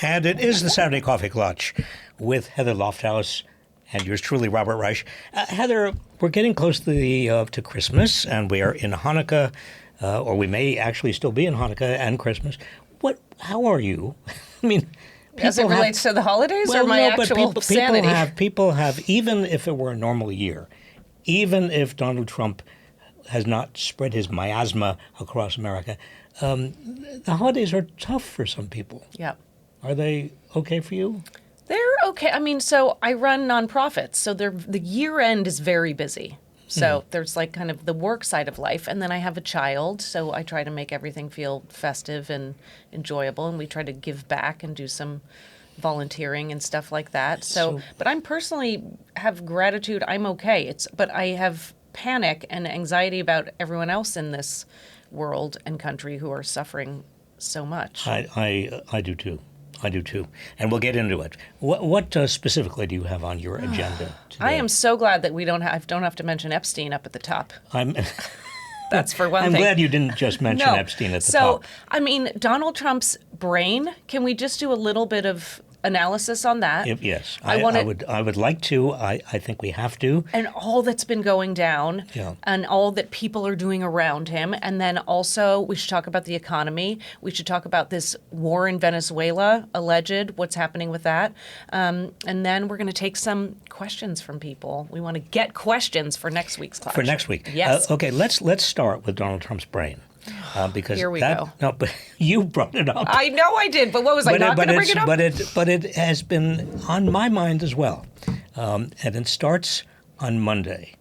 And it is the Saturday Coffee Klatch with Heather Lofthouse and yours truly, Robert Reich. Heather, we're getting close to Christmas, and we are in Hanukkah, or we may actually still be in Hanukkah and Christmas. How are you? I mean, as it relates to the holidays, or my actual sanity? People have, even if it were a normal year, even if Donald Trump has not spread his miasma across America, the holidays are tough for some people. Yeah. Are they okay for you? They're okay. I mean, so I run nonprofits, so the year end is very busy. So there's like kind of the work side of life, and then I have a child, so I try to make everything feel festive and enjoyable, and we try to give back and do some volunteering and stuff like that. So but I'm personally have gratitude. I'm okay. But I have panic and anxiety about everyone else in this world and country who are suffering so much. I do too. I do too. And we'll get into it. What specifically do you have on your agenda today? I am so glad that we don't have to mention Epstein up at the top. That's for one thing. I'm glad you didn't just mention Epstein at the top. So, I mean, Donald Trump's brain, can we just do a little bit of analysis on that? Yes. I would like to. I think we have to. And all that's been going down, and all that people are doing around him. And then also, we should talk about the economy. We should talk about this war in Venezuela, alleged, what's happening with that. And then we're going to take some questions from people. We want to get questions for next week's class. For next week. Yes. Okay, let's start with Donald Trump's brain. Because here we go. No, but you brought it up. I know I did, but what was I not going to bring it up? But it has been on my mind as well, and it starts on Monday.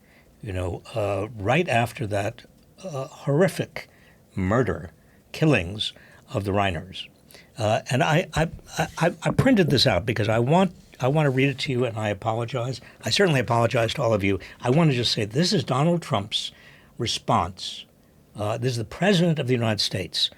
Right after that horrific killings of the Reiners, and I printed this out because I want to read it to you, and I apologize. I certainly apologize to all of you. I want to just say this is Donald Trump's response. This is the President of the United States.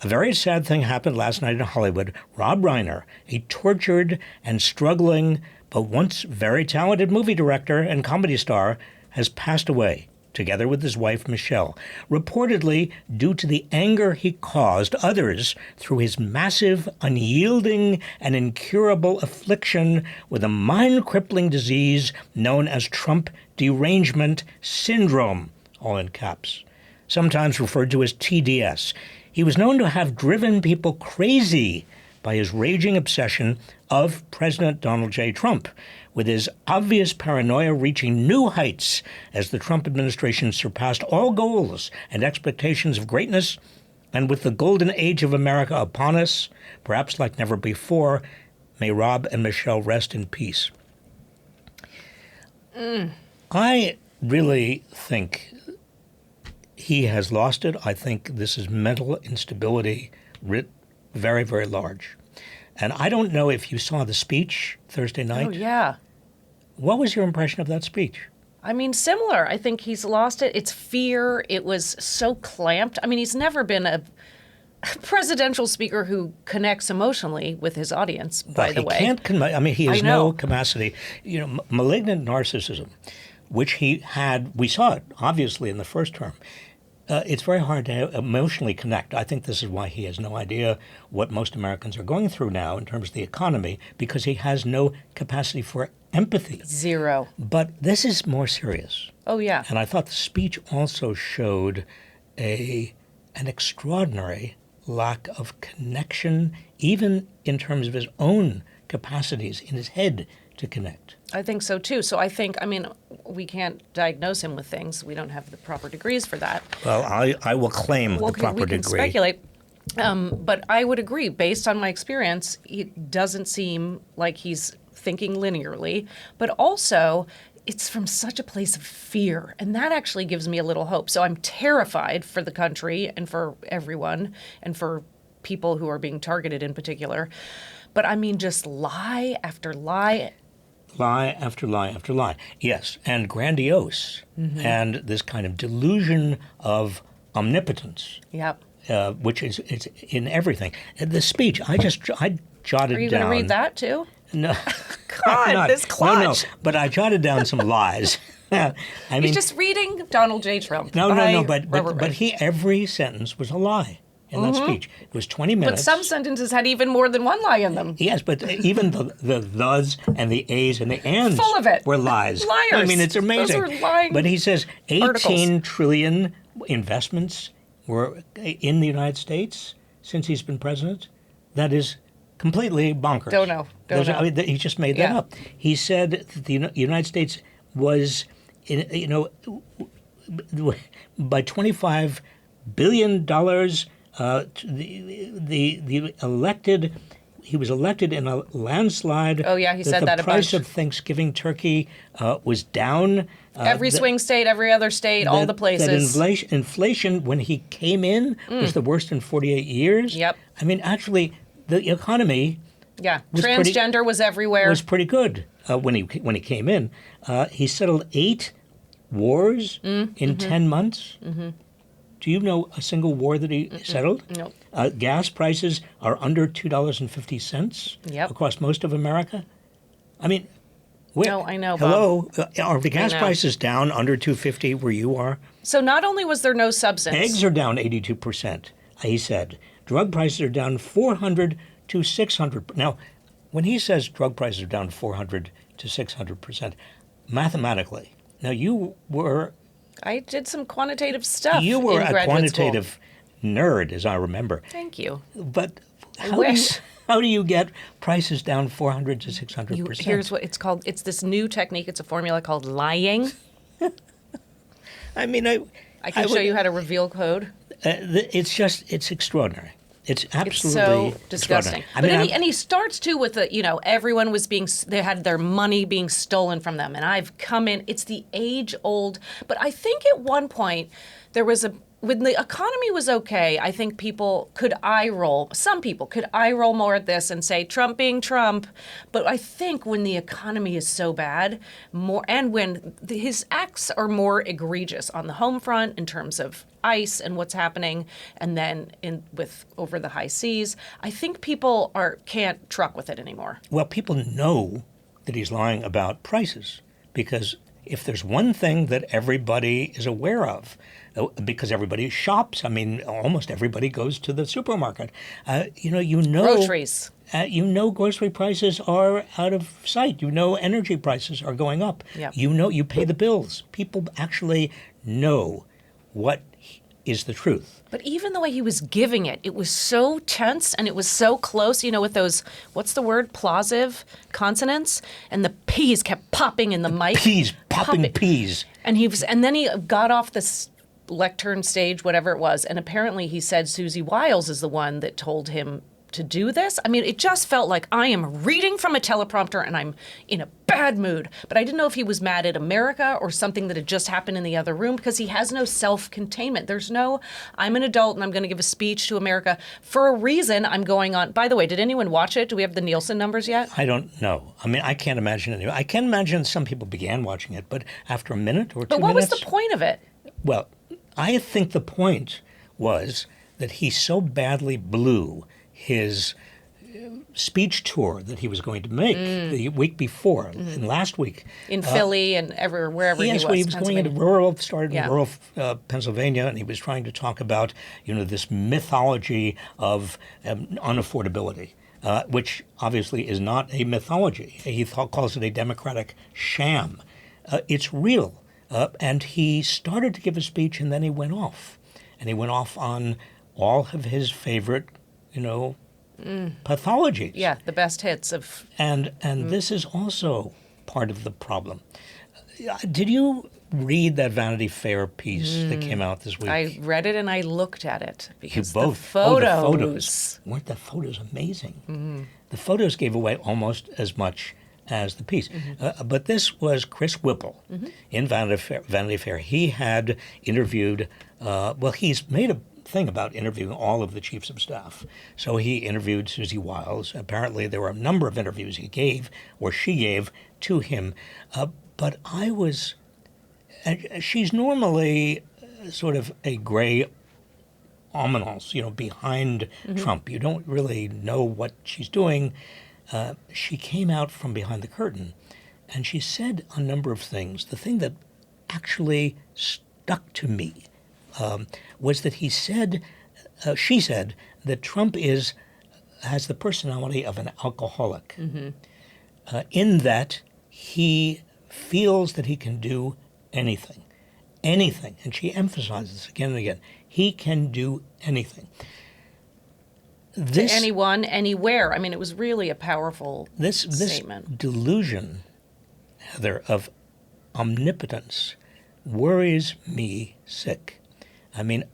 A very sad thing happened last night in Hollywood. Rob Reiner, a tortured and struggling but once very talented movie director and comedy star, has passed away, together with his wife Michelle, reportedly due to the anger he caused others through his massive, unyielding, and incurable affliction with a mind-crippling disease known as Trump derangement syndrome, all in caps. Sometimes referred to as TDS. He was known to have driven people crazy by his raging obsession of President Donald J. Trump, with his obvious paranoia reaching new heights as the Trump administration surpassed all goals and expectations of greatness, and with the golden age of America upon us, perhaps like never before, may Rob and Michelle rest in peace. I really think he has lost it. I think this is mental instability writ very, very large. And I don't know if you saw the speech Thursday night. Oh, yeah. What was your impression of that speech? I mean, similar. I think he's lost it. It's fear. It was so clamped. I mean, he's never been a presidential speaker who connects emotionally with his audience, by the way. He has no capacity. Malignant narcissism, which he had, we saw it, obviously, in the first term. It's very hard to emotionally connect. I think this is why he has no idea what most Americans are going through now in terms of the economy, because he has no capacity for empathy. Zero. But this is more serious. Oh, yeah. And I thought the speech also showed an extraordinary lack of connection, even in terms of his own capacities in his head to connect. I think so, too. So I think, we can't diagnose him with things. We don't have the proper degrees for that. Well, I will claim the proper we can degree. Speculate. But I would agree, based on my experience, it doesn't seem like he's thinking linearly. But also, it's from such a place of fear. And that actually gives me a little hope. So I'm terrified for the country and for everyone and for people who are being targeted in particular. But just lie after lie. Lie after lie after lie. Yes, and grandiose, and this kind of delusion of omnipotence. Yep. Which is it's in everything. The speech, I jotted down. Are you going to read that too? No. God, this clutch. No, but I jotted down some lies. He's just reading Donald J. Trump. No, but every sentence was a lie. in that speech. It was 20 But minutes. some sentences had even more than one lie in them. Yes, but even the thes and the a's and the ands Full of it. were lies. Liars. I mean, it's amazing. Those were lying But he says 18 articles. trillion investments were in the United States since he's been president. That is completely bonkers. Don't know. I mean, he just made that Yeah. up. He said that the United States was, by $25 billion, the elected. He was elected in a landslide. Oh, yeah, he said that the a price bunch. of Thanksgiving turkey was down. Every swing state, every other state, all the places. That inflation, when he came in, was the worst in 48 years. Yep. I mean, actually, the economy Yeah, was transgender was everywhere. was pretty good when he came in. He settled 8 wars in 10 months. Mm-hmm. Do you know a single war that he settled? No. Gas prices are under $2.50 Yep. across most of America. I mean, No, I know, Bob. Hello, are the gas know. prices down under $2.50 where you are? So not only was there no substance. Eggs are down 82%. He said drug prices are down 400 to 600. Now, when he says drug prices are down 400 to 600%, mathematically, now I did some quantitative stuff. you were in a graduate quantitative nerd, as I remember. School. Thank you. But wish. how do you get prices down 400 to 600%? Here's what it's called. It's this new technique. It's a formula called lying. I mean, I can show you how to reveal code. It's extraordinary. It's It's absolutely so disgusting. extraordinary. I mean, And he starts too with everyone was they had their money being stolen from them, and I've come in. It's the age old. But I think at one point there was when the economy was okay, I think people could eye roll. Some people could eye roll more at this and say Trump being Trump. But I think when the economy is so bad, and when his acts are more egregious on the home front in terms of ICE and what's happening, and then with over the high seas, I think people can't truck with it anymore. well, people know that he's lying about prices because if there's one thing that everybody is aware of, because everybody shops, I mean, almost everybody goes to the supermarket. Groceries. Grocery prices are out of sight. Energy prices are going up. Yep. You pay the bills. People actually know what is the truth. But even the way he was giving it, it was so tense and it was so close, with those, what's the word, plosive consonants? And the P's kept popping in the mic. Popping peas. And then he got off the lectern stage, whatever it was, and apparently he said Susie Wiles is the one that told him to do this. I mean, it just felt like I am reading from a teleprompter and I'm in a bad mood. But I didn't know if he was mad at America or something that had just happened in the other room, because he has no self-containment. There's no, I'm an adult and I'm going to give a speech to America for a reason. I'm going on. By the way, did anyone watch it? Do we have the Nielsen numbers yet? I don't know. I mean, I can't imagine I can imagine some people began watching it, but after a minute or 2 minutes. But what was the point of it? Well, I think the point was that he so badly blew his speech tour that he was going to make the week before, and last week. In Philly and wherever he was. Yes, well, he was going into started in Yeah. rural Pennsylvania, and he was trying to talk about, this mythology of unaffordability, which obviously is not a mythology. He calls it a democratic sham. It's real. And he started to give a speech, and then he went off. And he went off on all of his favorite, pathologies. Yeah, the best hits of. And this is also part of the problem. Did you read that Vanity Fair piece that came out this week? I read it and I looked at it You because both. the photos. Oh, the photos. Weren't the photos amazing? The photos gave away almost as much as the piece. But this was Chris Whipple in Vanity Fair. He had interviewed, he's made a thing about interviewing all of the chiefs of staff. So he interviewed Susie Wiles. Apparently there were a number of interviews he gave or she gave to him. But she's normally sort of a gray ominous, behind Trump. You don't really know what she's doing. She came out from behind the curtain and she said a number of things. The thing that actually stuck to me was that he said she said that Trump has the personality of an alcoholic, in that he feels that he can do anything. Anything. And she emphasizes this again and again. He can do anything. To anyone, anywhere. I mean, it was really a powerful statement. This delusion, Heather, of omnipotence worries me sick. I mean,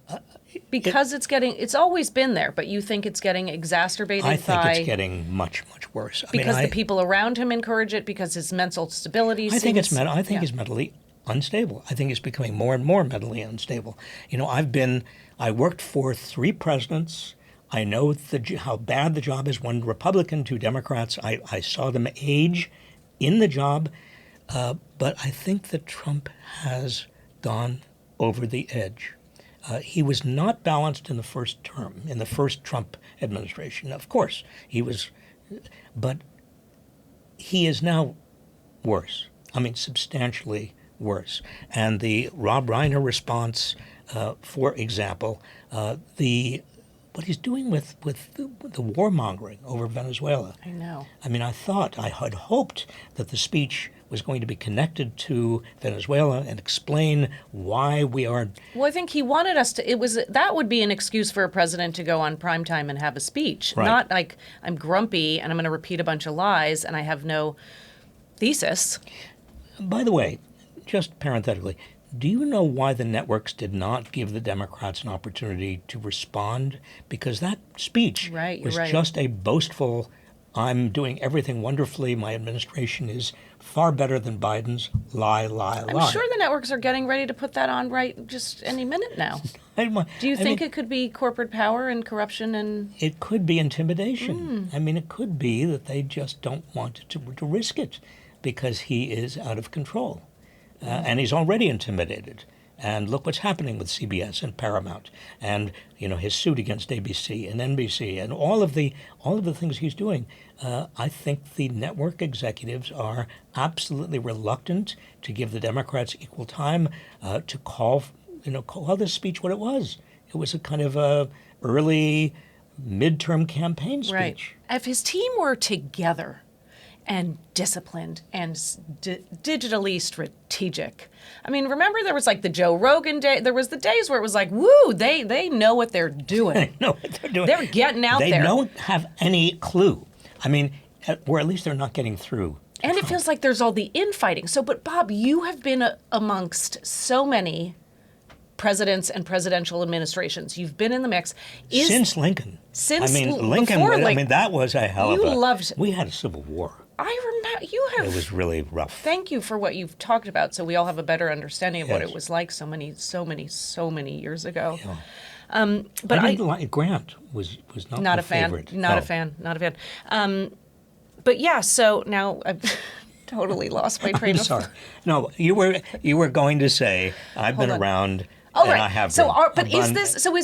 because it's always been there, but you think it's getting exacerbated I think it's getting much, much worse. Because the people around him encourage it, because his mental stability seems... I think he's mentally unstable. I think he's becoming more and more mentally unstable. You know, I worked for 3 presidents. I know how bad the job is. 1 Republican, 2 Democrats. I saw them age in the job. But I think that Trump has gone over the edge. He was not balanced in the first term, in the first Trump administration. Of course, he was, but he is now worse. I mean, substantially worse. And the Rob Reiner response, for example, what he's doing with the warmongering over Venezuela. I know. I mean, I had hoped that the speech was going to be connected to Venezuela and explain why we are... Well, I think he wanted us to... that would be an excuse for a president to go on primetime and have a speech. Right. Not like, I'm grumpy and I'm going to repeat a bunch of lies and I have no thesis. By the way, just parenthetically, do you know why the networks did not give the Democrats an opportunity to respond? Because that speech was just a boastful, I'm doing everything wonderfully, my administration is far better than Biden's, lie. I'm sure the networks are getting ready to put that on right just any minute now. Do you think it could be corporate power and corruption and... It could be intimidation. I mean, it could be that they just don't want to risk it because he is out of control. And he's already intimidated. And look what's happening with CBS and Paramount, and his suit against ABC and NBC, and all of the things he's doing. I think the network executives are absolutely reluctant to give the Democrats equal time to call this speech what it was. It was a kind of a early midterm campaign speech. Right. If his team were together and disciplined and digitally strategic. I mean, remember there was like the Joe Rogan day. There was the days where it was like, woo, they know what they're doing. They know what they're doing. They're getting out there. They don't have any clue. I mean, or at least they're not getting through. And it feels like there's all the infighting. So, but Bob, you have been amongst so many presidents and presidential administrations. You've been in the mix. Since Lincoln. Lincoln. That was a hell of a... You loved... We had a civil war. I remember you have... It was really rough. Thank you for what you've talked about, so we all have a better understanding of what it was like so many years ago. Yeah. But I didn't like Grant. Was not my favorite. Not a fan. But yeah. So now I've totally lost my train of thought. Sorry. No, you were going to say I've been around. Oh, right. I have is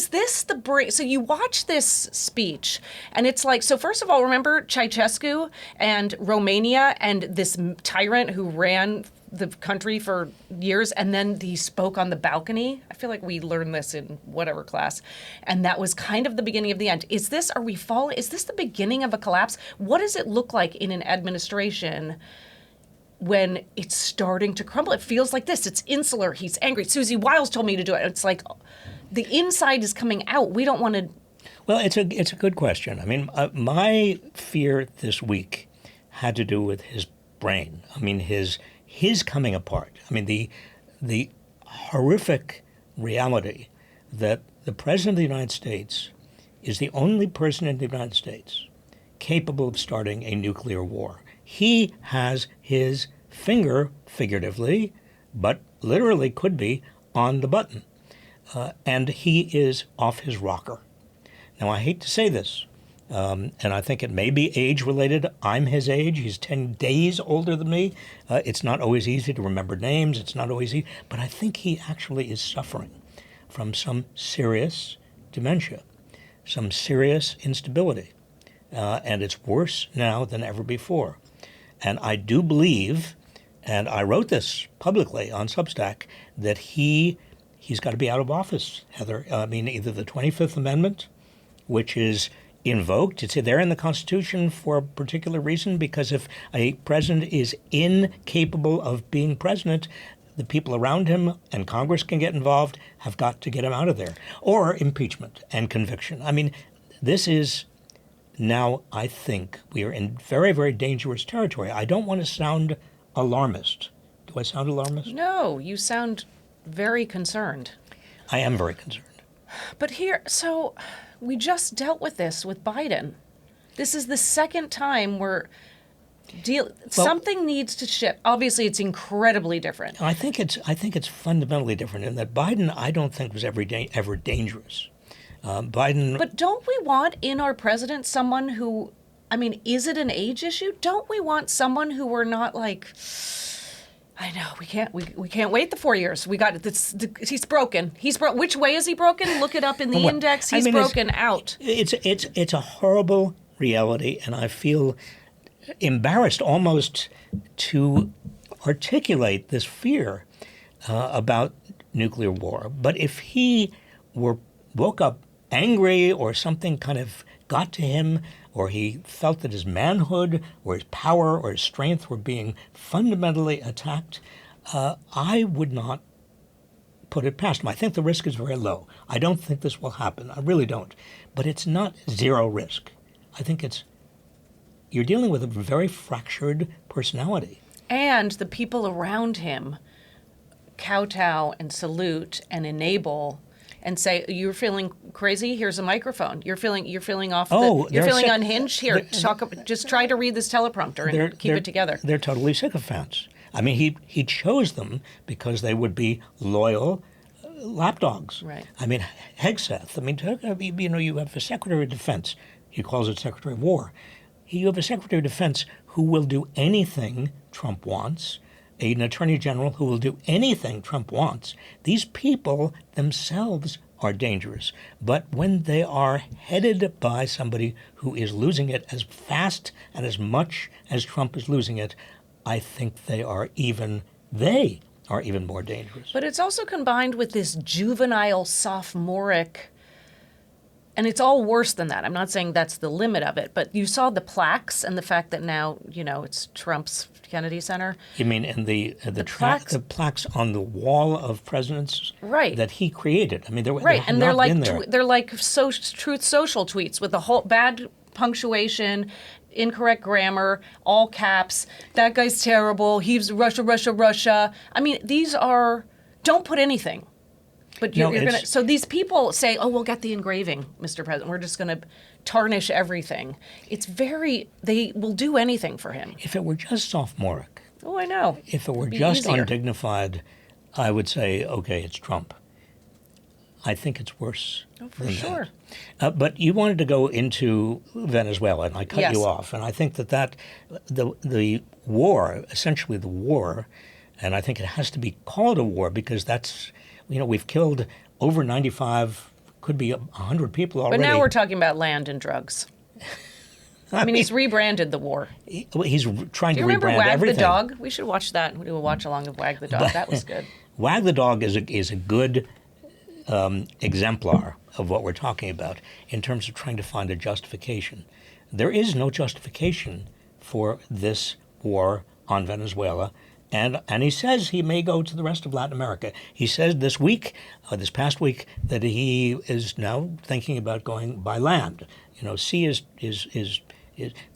this the break? So you watch this speech, and it's like, so first of all, remember Ceausescu and Romania and this tyrant who ran the country for years, and then he spoke on the balcony. I feel like we learned this in whatever class, and that was kind of the beginning of the end. Is this the beginning of a collapse? What does it look like in an administration when it's starting to crumble? It feels like this. It's insular. He's angry. Susie Wiles told me to do it. It's like the inside is coming out. We don't want to... Well, it's a good question. I mean, my fear this week had to do with his brain. I mean, his coming apart. I mean, the horrific reality that the President of the United States is the only person in the United States capable of starting a nuclear war. He has his finger, figuratively, but literally could be, on the button. And he is off his rocker. Now, I hate to say this, and I think it may be age-related. I'm his age. He's 10 days older than me. It's not always easy to remember names. It's not always easy. But I think he actually is suffering from some serious dementia, some serious instability. And it's worse now than ever before. And I do believe, and I wrote this publicly on Substack, that he's got to be out of office, Heather. I mean, either the 25th Amendment which is invoked. It's there in the Constitution for a particular reason, because if a president is incapable of being president, the people around him and Congress can get involved, have got to get him out of there. Or impeachment and conviction. I mean, this is now, I think, we are in very, very dangerous territory. I don't want to sound alarmist. Do I sound alarmist? No, you sound very concerned. I am very concerned. But so we just dealt with this with Biden. This is the second time something needs to shift. Obviously, it's incredibly different. I think it's fundamentally different in that Biden, I don't think, was ever dangerous. Biden. But don't we want in our president someone who, I mean, is it an age issue? Don't we want someone who we're not like, I know we can't wait the 4 years. We got this. He's broken. Which way is he broken? Look it up in the index. He's broken out. It's a horrible reality, and I feel embarrassed almost to articulate this fear about nuclear war. But if he woke up angry, or something kind of got to him, or he felt that his manhood or his power or his strength were being fundamentally attacked, I would not put it past him. I think the risk is very low. I don't think this will happen. I really don't. But it's not zero risk. I think you're dealing with a very fractured personality. And the people around him kowtow and salute and enable and say, "You're feeling crazy. Here's a microphone. You're feeling off. You're feeling unhinged. Here, just try to read this teleprompter and keep it together." They're totally sycophants. I mean, he chose them because they would be loyal lapdogs. Right. I mean, Hegseth. I mean, you have a Secretary of Defense. He calls it Secretary of War. You have a Secretary of Defense who will do anything Trump wants. An Attorney General who will do anything Trump wants. These people themselves are dangerous. But when they are headed by somebody who is losing it as fast and as much as Trump is losing it, I think they are even more dangerous. But it's also combined with this juvenile, sophomoric, and it's all worse than that. I'm not saying that's the limit of it, but you saw the plaques and the fact that now, it's Trump's Kennedy Center. You mean in the plaques on the wall of presidents, right, that he created? I mean, and they're like Truth Social tweets with the whole bad punctuation, incorrect grammar, all caps. That guy's terrible. He's Russia, Russia, Russia. I mean, these are, don't put anything. But you're going to, so these people say, "Oh, we'll get the engraving, Mr. President. We're just going to tarnish everything." They will do anything for him. If it were just sophomoric. Oh, I know. If it were just undignified, I would say, okay, it's Trump. I think it's worse. Oh, for sure. But you wanted to go into Venezuela, and I cut you off. And I think that the war, essentially the war, and I think it has to be called a war because that's, we've killed over 95, could be 100 people already. But now we're talking about land and drugs. I mean, he's rebranded the war. He's trying to rebrand everything. Do you remember Wag the Dog? We should watch that. We'll do a watch along of Wag the Dog. That was good. Wag the Dog is a good exemplar of what we're talking about in terms of trying to find a justification. There is no justification for this war on Venezuela. And he says he may go to the rest of Latin America. He says this past week, that he is now thinking about going by land. Sea is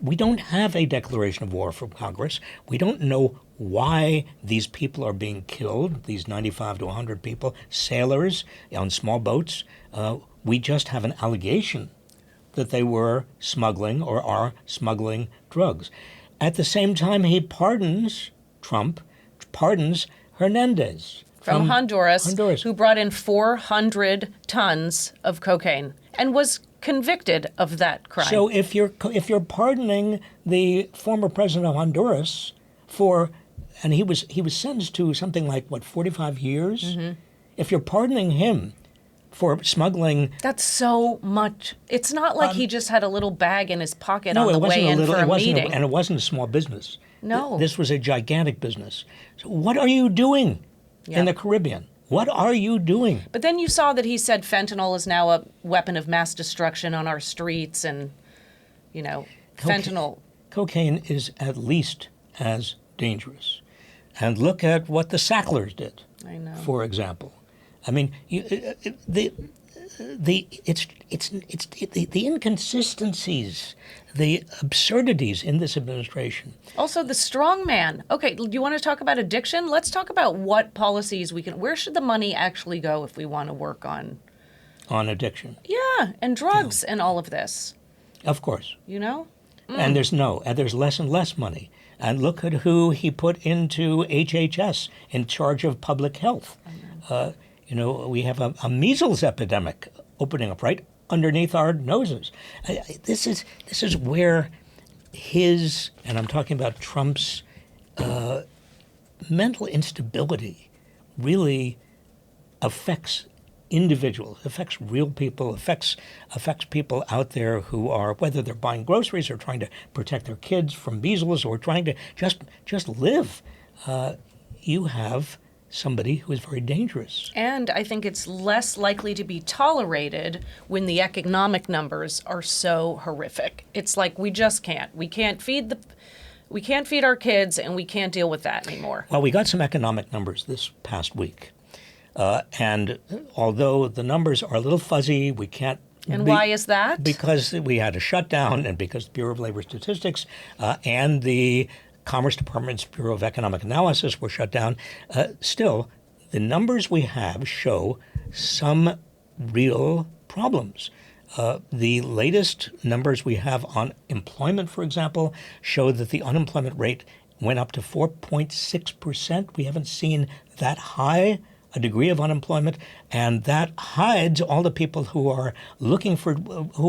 we don't have a declaration of war from Congress. We don't know why these people are being killed, these 95 to 100 people, sailors on small boats. We just have an allegation that they were smuggling or are smuggling drugs. At the same time, Trump pardons Hernandez from Honduras, who brought in 400 tons of cocaine and was convicted of that crime. So if you're pardoning the former president of Honduras and he was sentenced to something like 45 years. Mm-hmm. If you're pardoning him for smuggling, that's so much. It's not like he just had a little bag in his pocket on the way in for a meeting. And it wasn't a small business. No. This was a gigantic business. So what are you doing in the Caribbean? What are you doing? But then you saw that he said fentanyl is now a weapon of mass destruction on our streets, and, fentanyl. Cocaine is at least as dangerous. And look at what the Sacklers did, I know. for example. I mean, the inconsistencies, the absurdities in this administration. Also, the strong man. Okay, do you want to talk about addiction? Let's talk about what policies where should the money actually go if we want to work on Addiction. Yeah, and drugs and all of this. Of course. And there's less and less money. And look at who he put into HHS, in charge of public health. We have a measles epidemic opening up right underneath our noses. This is where and I'm talking about Trump's mental instability really affects individuals, affects real people, affects people out there who are, whether they're buying groceries or trying to protect their kids from measles or trying to just live. You have somebody who is very dangerous. And I think it's less likely to be tolerated when the economic numbers are so horrific. It's like we just can't. We can't feed our kids, and we can't deal with that anymore. Well, we got some economic numbers this past week. And although the numbers are a little fuzzy, we can't. And why is that? Because we had a shutdown, and because the Bureau of Labor Statistics and the Commerce Department's Bureau of Economic Analysis were shut down. Still, the numbers we have show some real problems. The latest numbers we have on employment, for example, show that the unemployment rate went up to 4.6%. We haven't seen that high a degree of unemployment, and that hides all the people who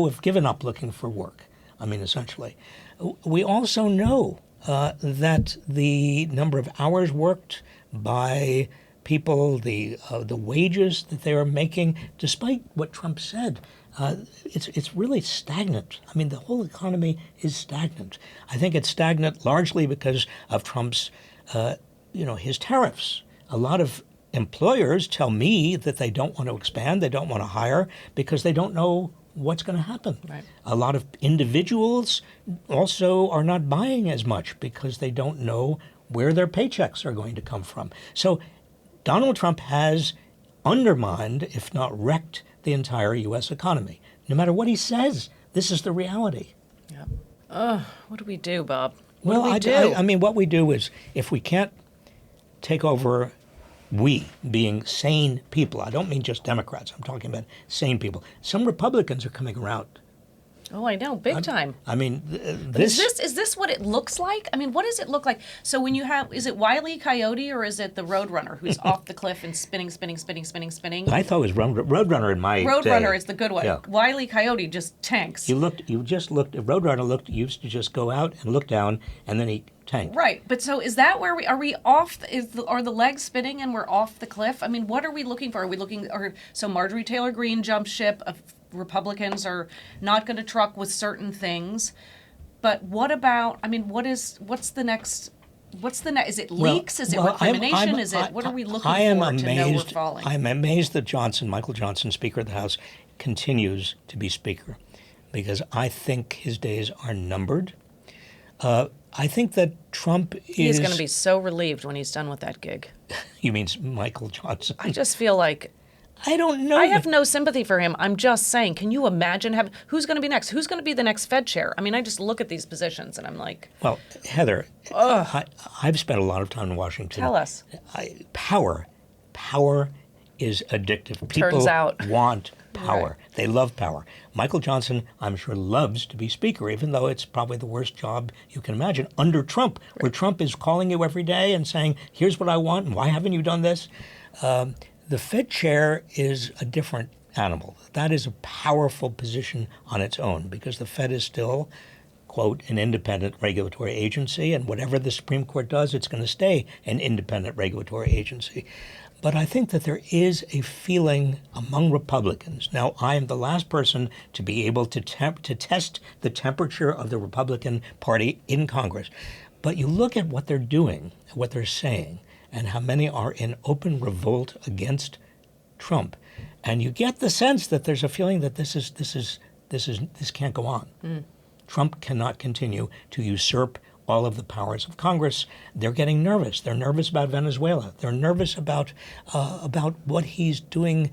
have given up looking for work. I mean, essentially. We also know that the number of hours worked by people, the wages that they are making, despite what Trump said, it's really stagnant. I mean, the whole economy is stagnant. I think it's stagnant largely because of Trump's, his tariffs. A lot of employers tell me that they don't want to expand, they don't want to hire, because they don't know what's going to happen. Right. A lot of individuals also are not buying as much because they don't know where their paychecks are going to come from. So Donald Trump has undermined, if not wrecked, the entire U.S. economy. No matter what he says, this is the reality. Yeah. What do we do, Bob? I mean, what we do is, if we can't take over, we being sane people, I don't mean just Democrats, I'm talking about sane people. Some Republicans are coming around. Oh, I know, big time. I mean, Is this what it looks like? I mean, what does it look like? So when you have, is it Wile E. Coyote or is it the Roadrunner who's off the cliff and spinning? I thought it was Roadrunner in my Roadrunner day. is the good one. Yeah. Wile E. Coyote just tanks. Roadrunner used to just go out and look down, and then he tanked. Right, but so is that where are we off? Are the legs spinning and we're off the cliff? I mean, what are we looking for? Are we looking? So Marjorie Taylor Greene jumped ship. Republicans are not going to truck with certain things, but what about? I mean, what's the next? Is it leaks? Is it recrimination? What are we looking for to know we're falling? I'm amazed that Michael Johnson, Speaker of the House, continues to be Speaker, because I think his days are numbered. I think that Trump is... He's going to be so relieved when he's done with that gig. You mean Michael Johnson? I just feel like... I don't know. I have no sympathy for him. I'm just saying, can you imagine who's going to be next? Who's going to be the next Fed chair? I mean, I just look at these positions and I'm like... Well, Heather, I've spent a lot of time in Washington. Tell us. Power is addictive. People Turns out. want power. Right. They love power. Michael Johnson, I'm sure, loves to be Speaker, even though it's probably the worst job you can imagine under Trump, where Trump is calling you every day and saying, here's what I want, and why haven't you done this? The Fed chair is a different animal. That is a powerful position on its own, because the Fed is still, quote, an independent regulatory agency, and whatever the Supreme Court does, it's going to stay an independent regulatory agency. But I think that there is a feeling among Republicans. Now, I am the last person to be able to test the temperature of the Republican Party in Congress. But you look at what they're doing, what they're saying, and how many are in open revolt against Trump. And you get the sense that there's a feeling that this can't go on. Trump cannot continue to usurp all of the powers of Congress. They're getting nervous. They're nervous about Venezuela. They're nervous about what he's doing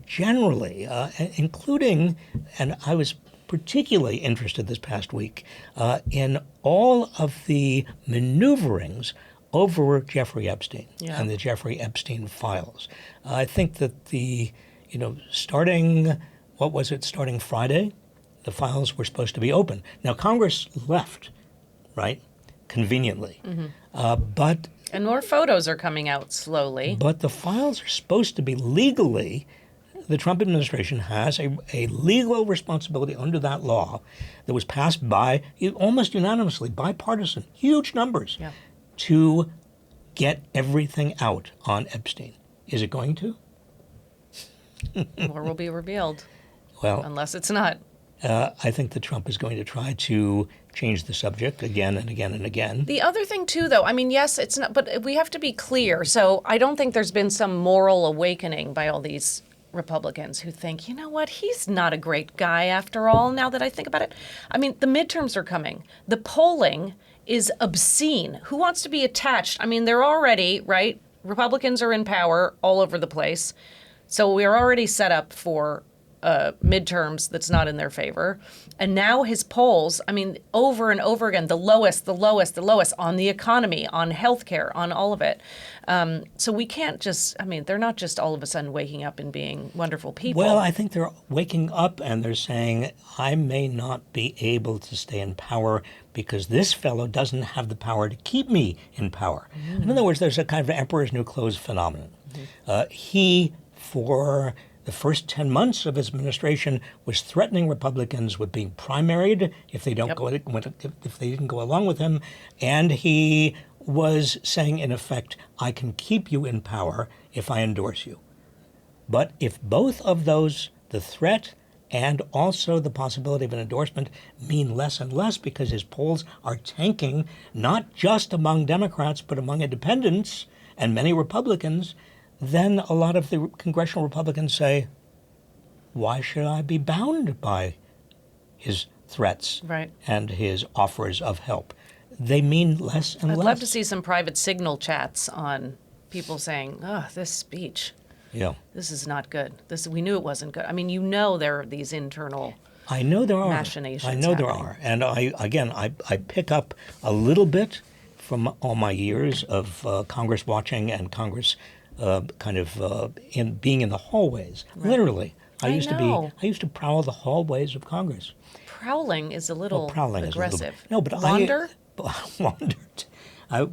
generally, including, and I was particularly interested this past week in all of the maneuverings over Jeffrey Epstein and the Jeffrey Epstein files. I think that starting Friday, the files were supposed to be open. Now, Congress left, right, conveniently. But And more photos are coming out slowly. But the files are supposed to be legally, the Trump administration has a legal responsibility under that law that was passed by, almost unanimously, bipartisan, huge numbers, to get everything out on Epstein. Is it going to? More will be revealed. Well, unless it's not. I think that Trump is going to try to change the subject again and again and again. The other thing, too, though, I mean, yes, it's not, but we have to be clear. So I don't think there's been some moral awakening by all these Republicans who think, you know what, he's not a great guy after all, now that I think about it. I mean, the midterms are coming. The polling is obscene. Who wants to be attached? I mean, they're already, right? Republicans are in power all over the place. So we're already set up for midterms that's not in their favor. And now his polls, I mean, over and over again, the lowest on the economy, on healthcare, on all of it. So we can't just, I mean, they're not just all of a sudden waking up and being wonderful people. Well, I think they're waking up and they're saying, I may not be able to stay in power because this fellow doesn't have the power to keep me in power. In other words, there's a kind of emperor's new clothes phenomenon. He, for the first 10 months of his administration, was threatening Republicans with being primaried if they don't if they didn't go along with him, and he was saying, in effect, I can keep you in power if I endorse you. But if both of those, the threat and also the possibility of an endorsement, mean less and less because his polls are tanking, not just among Democrats, but among independents and many Republicans, then a lot of the congressional Republicans say, why should I be bound by his threats and his offers of help? They mean less and less. I'd love to see some private signal chats on people saying, oh, this speech, this is not good. We knew it wasn't good. I mean, there are these internal machinations there are. And I pick up a little bit from all my years of Congress watching and Congress being in the hallways. Literally, I used to prowl the hallways of Congress. Prowling is a little aggressive. Wandered.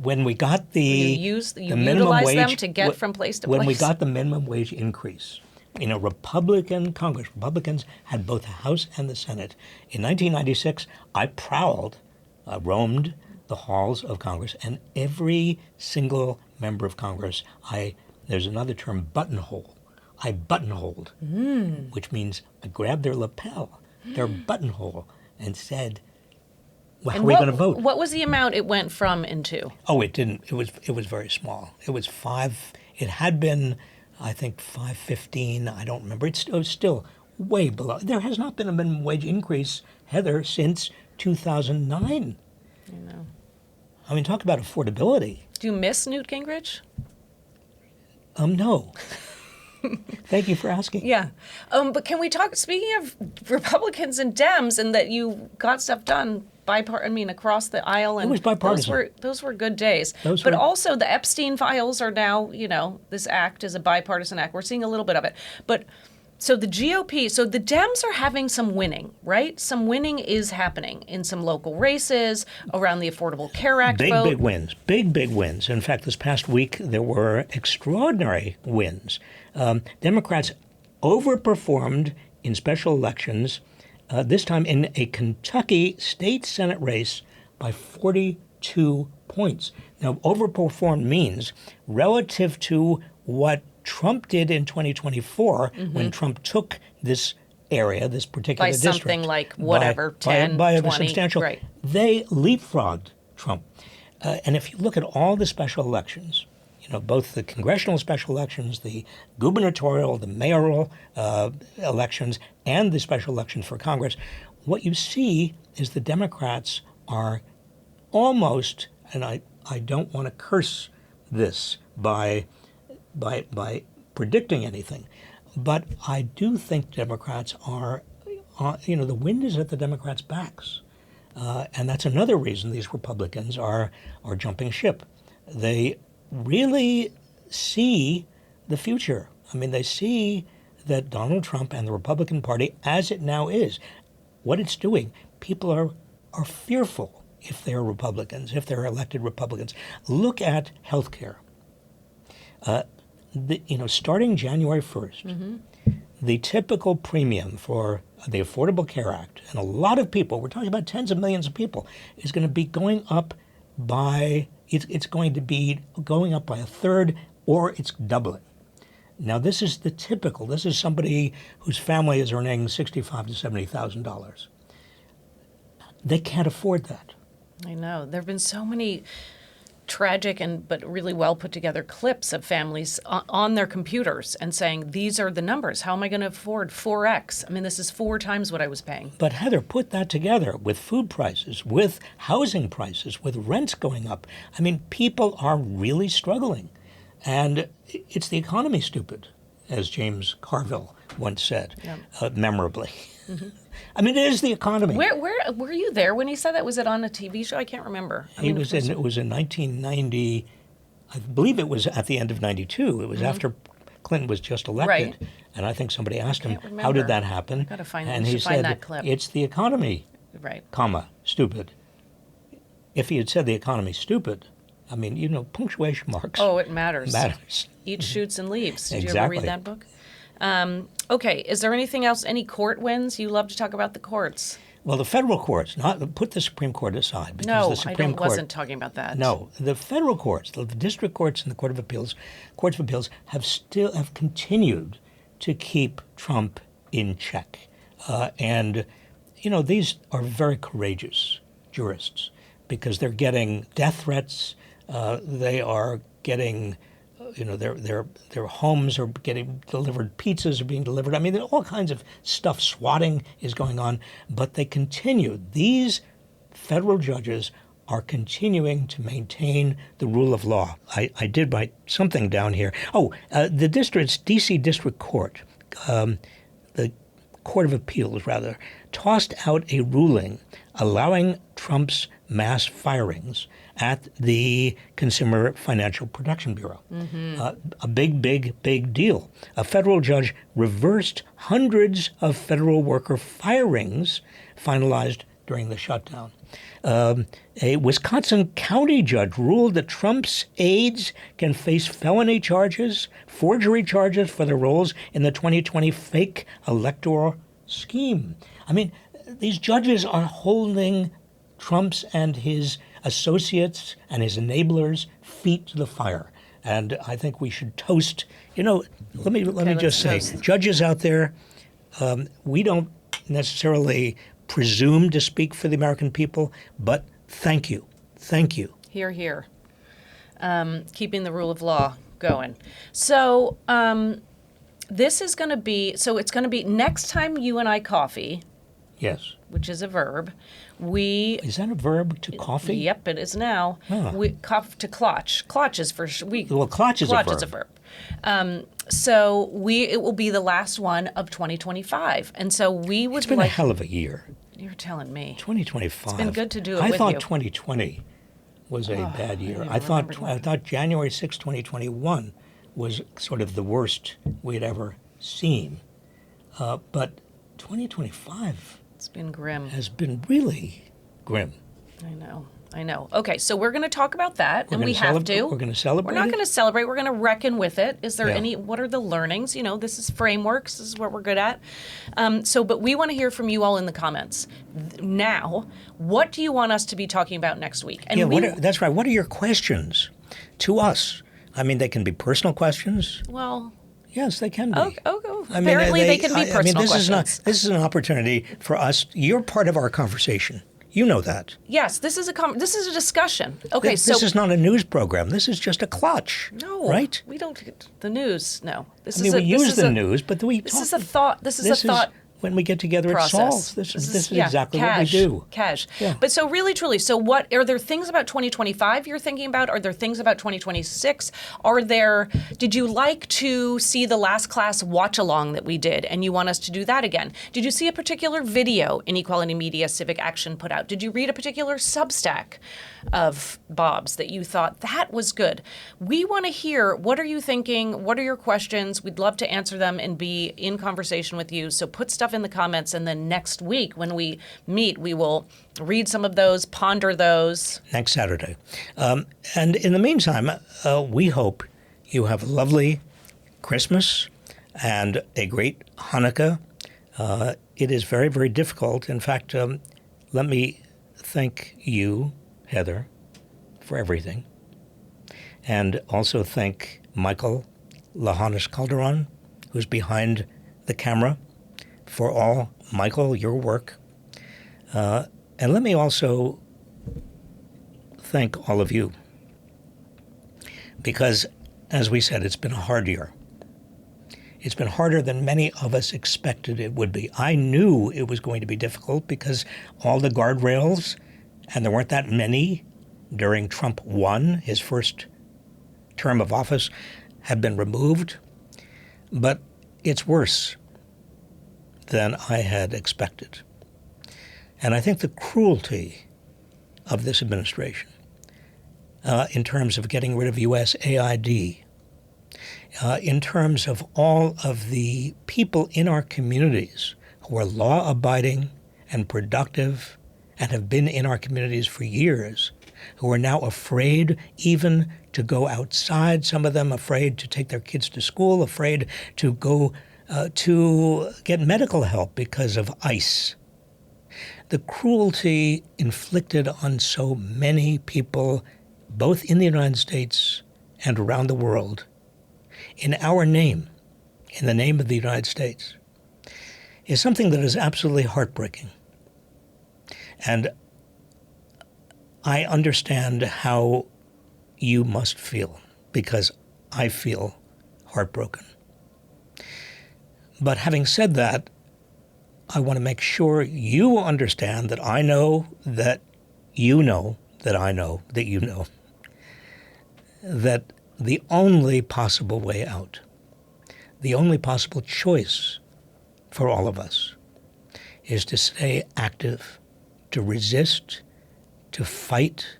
When we got the minimum wage, them to get from place to place. When we got the minimum wage increase, Republican Congress, Republicans had both the House and the Senate. In 1996, I roamed the halls of Congress, and every single member of Congress, there's another term, buttonhole. I buttonholed, which means I grabbed their lapel, their buttonhole, and said, well, how are we going to vote? What was the amount it went from and to? Oh, it didn't. It was very small. It was it had been, I think, $5.15. I don't remember. It was still way below. There has not been a minimum wage increase, Heather, since 2009. I know. I mean, talk about affordability. Do you miss Newt Gingrich? No. Thank you for asking. Yeah. But can we talk, speaking of Republicans and Dems, and that you got stuff done across the aisle. And it was bipartisan. Those were good days. Also the Epstein files are now, this act is a bipartisan act. We're seeing a little bit of it. But so the GOP, so the Dems are having some winning, right? Some winning is happening in some local races around the Affordable Care Act vote. Big wins. Big wins. In fact, this past week, there were extraordinary wins. Democrats overperformed in special elections, this time in a Kentucky state Senate race by 42 points. Now, overperformed means relative to what Trump did in 2024 when Trump took this area, this particular district. By something like whatever, 10, by 20. A substantial, right. They leapfrogged Trump. And if you look at all the special elections both the congressional special elections, the gubernatorial, the mayoral elections, and the special elections for Congress, what you see is the Democrats are almost, and I don't want to curse this by predicting anything, but I do think Democrats are, the wind is at the Democrats' backs. And that's another reason these Republicans are jumping ship. They really see the future. I mean, they see that Donald Trump and the Republican Party, as it now is, what it's doing, people are fearful if they're Republicans, if they're elected Republicans. Look at health care. Starting January 1st, the typical premium for the Affordable Care Act, and a lot of people, we're talking about tens of millions of people, is going to be going up by, it's going to be going up by a third, or it's doubling. Now, this is the typical. This is somebody whose family is earning $65,000 to $70,000. They can't afford that. I know. There have been so many tragic but really well put together clips of families on their computers and saying, these are the numbers. How am I going to afford 4X? I mean, this is 4 times what I was paying. But Heather, put that together with food prices, with housing prices, with rents going up. I mean, people are really struggling. And it's the economy, stupid, as James Carville once said, memorably. Mm-hmm. I mean, it is the economy. Where were you there when he said that? Was it on a TV show? I can't remember. It was in 1990. I believe it was at the end of 92. It was after Clinton was just elected. Right. And I think somebody asked him, how did that happen? I gotta find, and he said, that clip. It's the economy, right, comma, stupid. If he had said the economy's stupid, I mean, punctuation marks. Oh, it matters. Matters. Eats, shoots, and leaves. Did Exactly. you ever read that book? Okay, is there anything else, any court wins? You love to talk about the courts. Well, the federal courts, put the Supreme Court aside. Because No, the Supreme Court wasn't talking about that. No, the federal courts, the district courts and the courts of appeals have continued to keep Trump in check. And these are very courageous jurists because they're getting death threats. They are getting, their homes are getting delivered, pizzas are being delivered. I mean, all kinds of stuff, swatting is going on, but they continue. These federal judges are continuing to maintain the rule of law. I did write something down here. The D.C. District Court, the Court of Appeals, rather, tossed out a ruling allowing Trump's mass firings at the Consumer Financial Protection Bureau. A big deal. A federal judge reversed hundreds of federal worker firings finalized during the shutdown. A Wisconsin county judge ruled that Trump's aides can face felony charges, forgery charges for their roles in the 2020 fake electoral scheme. I mean, these judges are holding Trump's and his associates and his enablers' feet to the fire. And I think we should toast, let me just say, judges out there, we don't necessarily presume to speak for the American people, but thank you. Thank you. Hear, hear. Keeping the rule of law going. So this is going to be, it's going to be next time you and I coffee. Yes. Which is a verb. Is that a verb, to coffee? Yep, it is now. Huh. To clutch. Clutch is for Well, clutch is a verb. Clutch is a verb. So it will be the last one of 2025, and so we would. It's been a hell of a year. You're telling me. 2025. It's been good to do it I with thought you. 2020 was a bad year. I thought January 6, 2021 was sort of the worst we had ever seen, but 2025. It's been grim. Has been really grim. I know. Okay, so we're going to talk about that, and we have to. We're going to celebrate. We're not going to celebrate. We're going to reckon with it. Is there Yeah. what are the learnings? This is frameworks. This is what we're good at. But we want to hear from you all in the comments. Now, what do you want us to be talking about next week? And that's right. What are your questions to us? I mean, they can be personal questions. Well... Yes, they can be. Apparently, they can be personal questions. This is an opportunity for us. You're part of our conversation. You know that. Yes, this is a discussion. Okay, This is not a news program. This is just a Klatch. no, Right? we don't the news. No, this I mean, we use the news, but we This talk. is a thought. This is a thought. When we get together, Process. it solves. This is exactly cash, what we do. Cash. Yeah. But so really, truly, so what are there things about 2025 you're thinking about? Are there things about 2026? Did you like to see the last class watch along that we did and you want us to do that again? Did you see a particular video Inequality Media Civic Action put out? Did you read a particular Substack of Bob's that you thought that was good? We want to hear, what are you thinking? What are your questions? We'd love to answer them and be in conversation with you. So put stuff in the comments, and then next week when we meet, we will read some of those, ponder those. Next Saturday. And in the meantime, we hope you have a lovely Christmas and a great Hanukkah. It is very, very difficult. In fact, let me thank you, Heather, for everything. And also thank Michael Lahanis Calderon, who's behind the camera, for all, Michael, your work. And let me also thank all of you. Because, as we said, it's been a hard year. It's been harder than many of us expected it would be. I knew it was going to be difficult because all the guardrails, and there weren't that many during Trump 1, his first term of office, had been removed. But it's worse than I had expected. And I think the cruelty of this administration in terms of getting rid of USAID, in terms of all of the people in our communities who are law-abiding and productive and have been in our communities for years, who are now afraid even to go outside, some of them afraid to take their kids to school, afraid to go to get medical help because of ICE. The cruelty inflicted on so many people, both in the United States and around the world, in our name, in the name of the United States, is something that is absolutely heartbreaking. And I understand how you must feel, because I feel heartbroken. But having said that, I want to make sure you understand that I know that you know that I know that you know that the only possible way out, the only possible choice for all of us is to stay active, to resist, to fight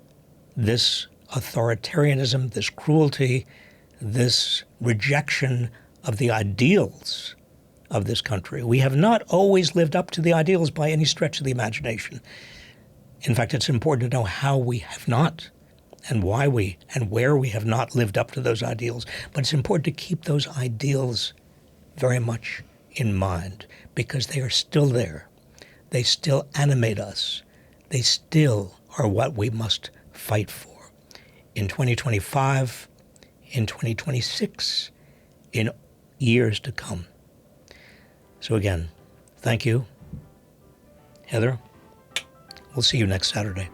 this authoritarianism, this cruelty, this rejection of the ideals of this country. We have not always lived up to the ideals by any stretch of the imagination. In fact, it's important to know how we have not and why we and where we have not lived up to those ideals. But it's important to keep those ideals very much in mind because they are still there. They still animate us. They still are what we must fight for in 2025, in 2026, in years to come. So again, thank you. Heather, we'll see you next Saturday.